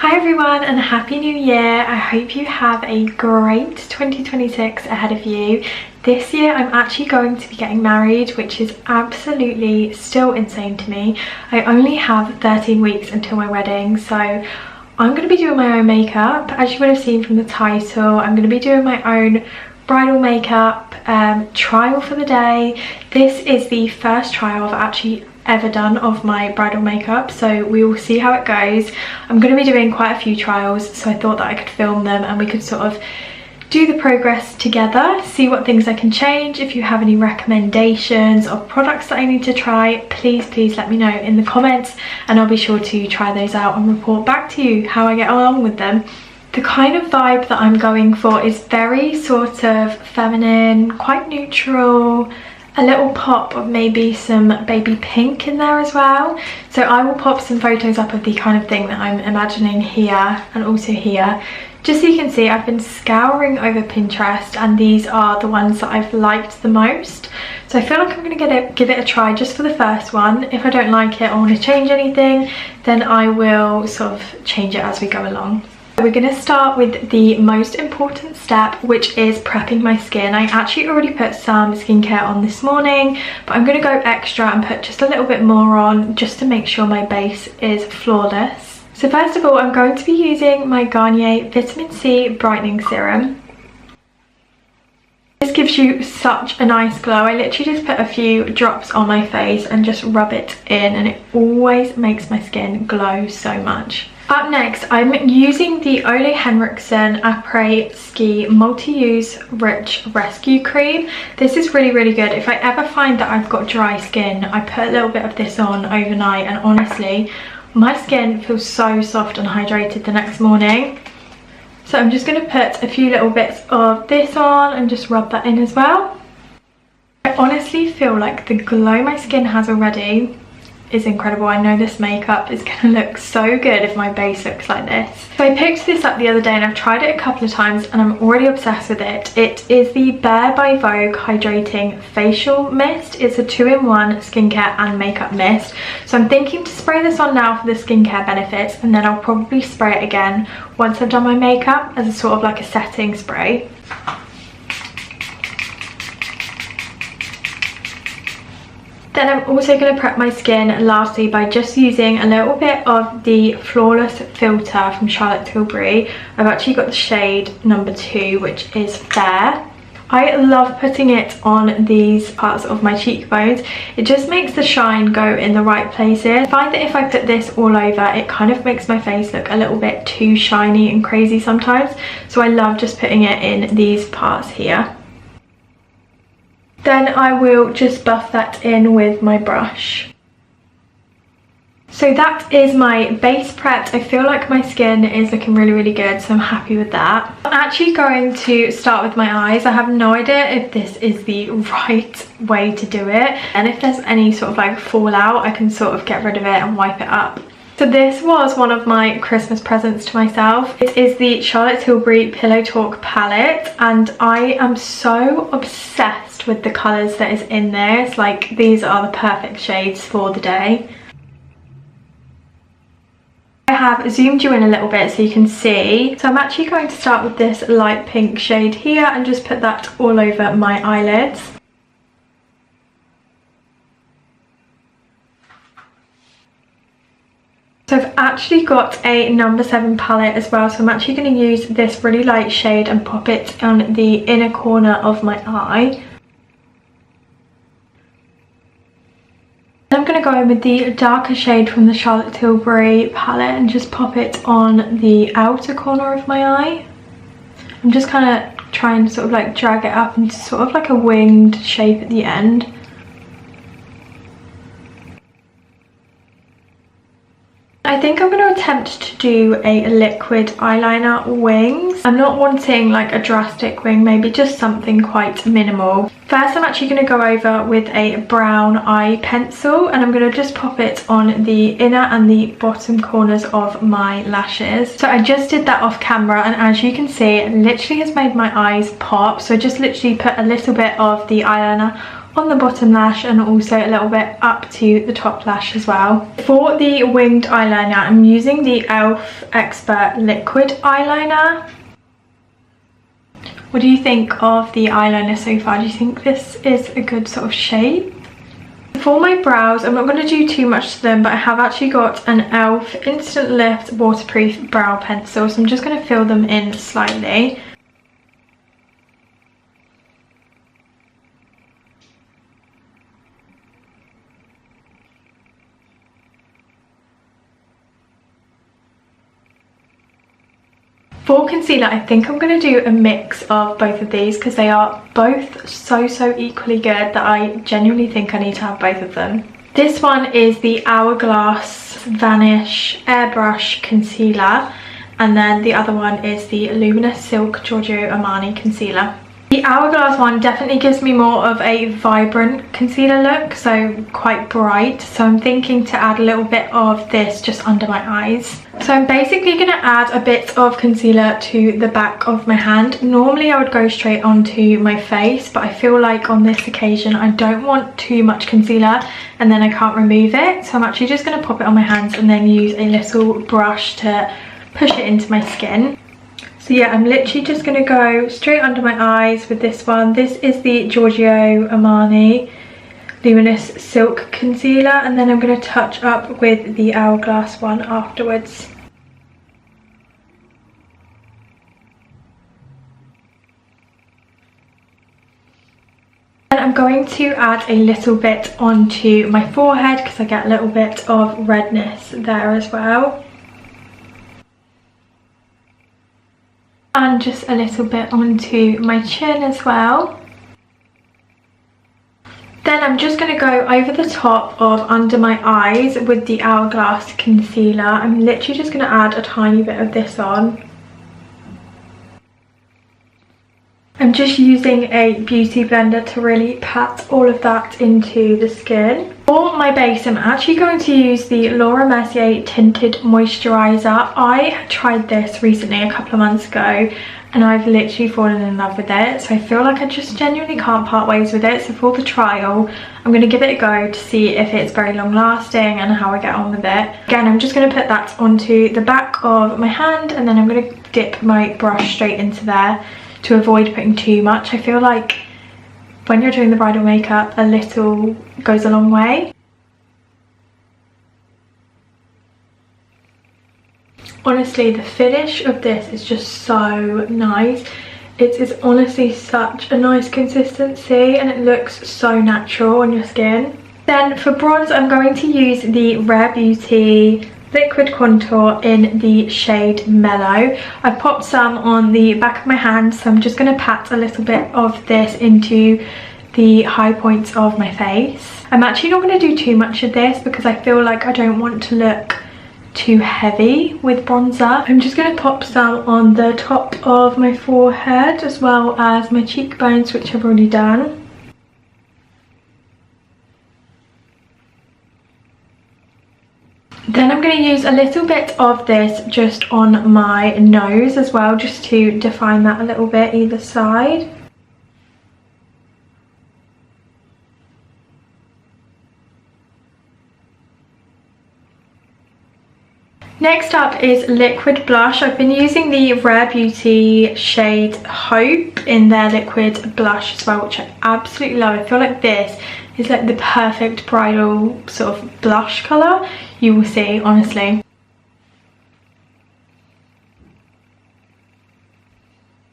Hi everyone and happy new year. I hope you have a great 2026 ahead of you. This year I'm actually going to be getting married, which is absolutely still insane to me. I only have 13 weeks until my wedding, so I'm going to be doing my own makeup. As you would have seen from the title, I'm going to be doing my own bridal makeup trial for the day. This is the first trial I've actually ever done of my bridal makeup, so we will see how it goes. I'm going to be doing quite a few trials, so I thought that I could film them and we could sort of do the progress together, see what things I can change. If you have any recommendations of products that I need to try, please let me know in the comments and I'll be sure to try those out and report back to you how I get along with them. The kind of vibe that I'm going for is very sort of feminine, quite neutral, a little pop of maybe some baby pink in there as well. So I will pop some photos up of the kind of thing that I'm imagining here and also here. Just so you can see, I've been scouring over Pinterest and these are the ones that I've liked the most. So I feel like I'm going to give it a try just for the first one. If I don't like it or want to change anything, then I will sort of change it as we go along. We're going to start with the most important step, which is prepping my skin. I actually already put some skincare on this morning, but I'm going to go extra and put just a little bit more on just to make sure my base is flawless. So first of all, I'm going to be using my Garnier Vitamin C Brightening Serum. This gives you such a nice glow. I literally just put a few drops on my face and just rub it in, and it always makes my skin glow so much. Up next, I'm using the Ole Henriksen Après Ski Multi-Use Rich Rescue Cream. This is really good. If I ever find that I've got dry skin, I put a little bit of this on overnight, and honestly, my skin feels so soft and hydrated the next morning. So I'm just going to put a few little bits of this on and just rub that in as well. I honestly feel like the glow my skin has already is incredible. I know this makeup is going to look so good if my base looks like this. So I picked this up the other day and I've tried it a couple of times and I'm already obsessed with it. It is the Bare by Vogue Hydrating Facial Mist. It's a 2-in-1 skincare and makeup mist. So I'm thinking to spray this on now for the skincare benefits, and then I'll probably spray it again once I've done my makeup as a sort of like a setting spray. Then I'm also going to prep my skin lastly by just using a little bit of the Flawless Filter from Charlotte Tilbury. I've actually got the shade number 2, which is Fair. I love putting it on these parts of my cheekbones. It just makes the shine go in the right places. I find that if I put this all over, it kind of makes my face look a little bit too shiny and crazy sometimes. So I love just putting it in these parts here. Then I will just buff that in with my brush. So that is my base prepped. I feel like my skin is looking really good, so I'm happy with that. I'm actually going to start with my eyes. I have no idea if this is the right way to do it, and if there's any sort of like fallout, I can sort of get rid of it and wipe it up. So this was one of my Christmas presents to myself. It is the Charlotte Tilbury Pillow Talk palette, and I am so obsessed with the colours that is in this. Like, these are the perfect shades for the day. I have zoomed you in a little bit so you can see. So I'm actually going to start with this light pink shade here and just put that all over my eyelids. So I've actually got a number 7 palette as well, so I'm actually going to use this really light shade and pop it on the inner corner of my eye. I'm going to go in with the darker shade from the Charlotte Tilbury palette and just pop it on the outer corner of my eye. I'm just kind of trying to sort of like drag it up into sort of like a winged shape at the end. I think I'm going to attempt to do a liquid eyeliner wings. I'm not wanting like a drastic wing, maybe just something quite minimal. First, I'm actually going to go over with a brown eye pencil and I'm going to just pop it on the inner and the bottom corners of my lashes. So I just did that off camera, and as you can see, it literally has made my eyes pop. So I just literally put a little bit of the eyeliner on the bottom lash and also a little bit up to the top lash as well. For the winged eyeliner, I'm using the e.l.f. Expert Liquid Eyeliner. What do you think of the eyeliner so far? Do you think this is a good sort of shape? For my brows, I'm not going to do too much to them, but I have actually got an e.l.f. Instant Lift Waterproof Brow Pencil, so I'm just going to fill them in slightly. For concealer, I think I'm going to do a mix of both of these because they are both so equally good that I genuinely think I need to have both of them. This one is the Hourglass Vanish Airbrush Concealer, and then the other one is the Luminous Silk Giorgio Armani Concealer. The Hourglass one definitely gives me more of a vibrant concealer look, so quite bright. So I'm thinking to add a little bit of this just under my eyes. So I'm basically going to add a bit of concealer to the back of my hand. Normally I would go straight onto my face, but I feel like on this occasion I don't want too much concealer and then I can't remove it. So I'm actually just going to pop it on my hands and then use a little brush to push it into my skin. So yeah, I'm literally just going to go straight under my eyes with this one. This is the Giorgio Armani Luminous Silk Concealer, and then I'm going to touch up with the Hourglass one afterwards. And I'm going to add a little bit onto my forehead because I get a little bit of redness there as well. And just a little bit onto my chin as well. Then I'm just going to go over the top of under my eyes with the Hourglass concealer. I'm literally just going to add a tiny bit of this on. I'm just using a beauty blender to really pat all of that into the skin. For my base, I'm actually going to use the Laura Mercier Tinted Moisturiser. I tried this recently a couple of months ago and I've literally fallen in love with it. So I feel like I just genuinely can't part ways with it. So for the trial, I'm going to give it a go to see if it's very long lasting and how I get on with it. Again, I'm just going to put that onto the back of my hand and then I'm going to dip my brush straight into there to avoid putting too much. I feel like when you're doing the bridal makeup, a little goes a long way. Honestly, the finish of this is just so nice. It is honestly such a nice consistency and it looks so natural on your skin. Then for bronze, I'm going to use the Rare Beauty Liquid Contour in the shade Mellow. I've popped some on the back of my hand, so I'm just going to pat a little bit of this into the high points of my face. I'm actually not going to do too much of this because I feel like I don't want to look too heavy with bronzer. I'm just going to pop some on the top of my forehead as well as my cheekbones, which I've already done. Then I'm going to use a little bit of this just on my nose as well, just to define that a little bit either side. Next up is liquid blush. I've been using the Rare Beauty shade Hope in their liquid blush as well, which I absolutely love. I feel like this is like the perfect bridal sort of blush colour. You will see, honestly.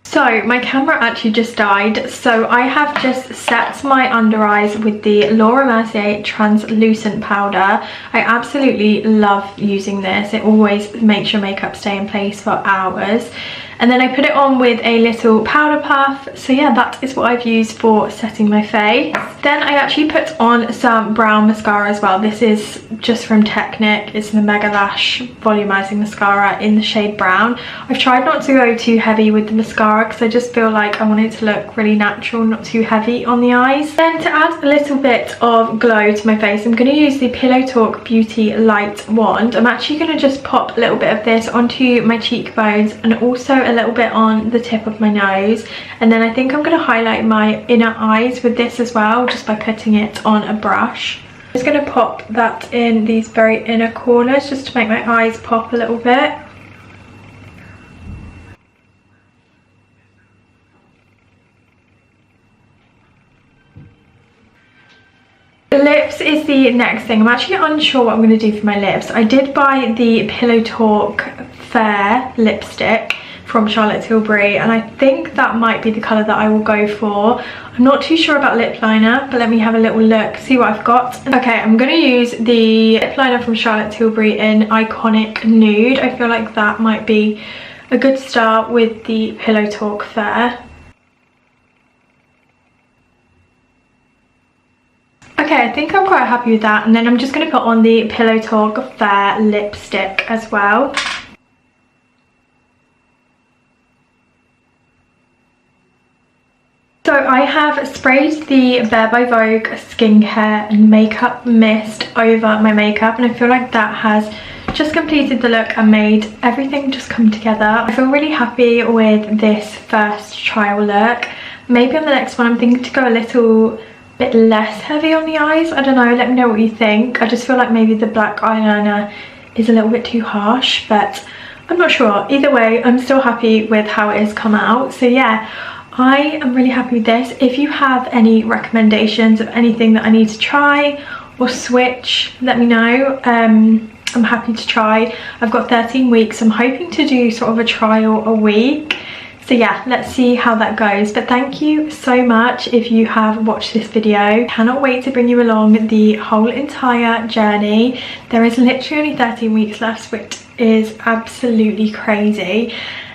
So my camera actually just died, so I have just set my under eyes with the Laura Mercier translucent powder. I absolutely love using this. It always makes your makeup stay in place for hours. And then I put it on with a little powder puff. So yeah, that is what I've used for setting my face. Then I actually put on some brown mascara as well. This is just from Technic. It's the Mega Lash Volumizing Mascara in the shade brown. I've tried not to go too heavy with the mascara because I just feel like I want it to look really natural, not too heavy on the eyes. Then to add a little bit of glow to my face, I'm going to use the Pillow Talk Beauty Light Wand. I'm actually going to just pop a little bit of this onto my cheekbones and also a little bit on the tip of my nose, and then I think I'm going to highlight my inner eyes with this as well, just by putting it on a brush. I'm just going to pop that in these very inner corners just to make my eyes pop a little bit. Lips is the next thing. I'm actually unsure what I'm going to do for my lips. I did buy the Pillow Talk Fair lipstick from Charlotte Tilbury, and I think that might be the colour that I will go for. I'm not too sure about lip liner, but let me have a little look, see what I've got. Okay, I'm going to use the lip liner from Charlotte Tilbury in Iconic Nude. I feel like that might be a good start with the Pillow Talk Fair. Okay, I think I'm quite happy with that, and then I'm just going to put on the Pillow Talk Fair lipstick as well. So I have sprayed the Bare by Vogue skincare and makeup mist over my makeup, and I feel like that has just completed the look and made everything just come together. I feel really happy with this first trial look. Maybe on the next one I'm thinking to go a little bit less heavy on the eyes. I don't know, let me know what you think. I just feel like maybe the black eyeliner is a little bit too harsh, but I'm not sure. Either way, I'm still happy with how it has come out. So yeah, I am really happy with this. If you have any recommendations of anything that I need to try or switch, let me know. I'm happy to try. I've got 13 weeks. I'm hoping to do sort of a trial a week. So yeah, let's see how that goes. But thank you so much if you have watched this video. Cannot wait to bring you along the whole entire journey. There is literally only 13 weeks left, which is absolutely crazy.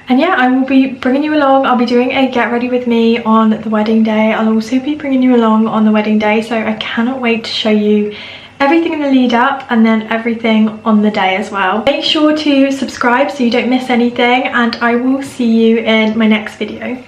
And yeah, I will be bringing you along. I'll be doing a get ready with me on the wedding day. I'll also be bringing you along on the wedding day. So I cannot wait to show you everything in the lead up and then everything on the day as well. Make sure to subscribe so you don't miss anything, and I will see you in my next video.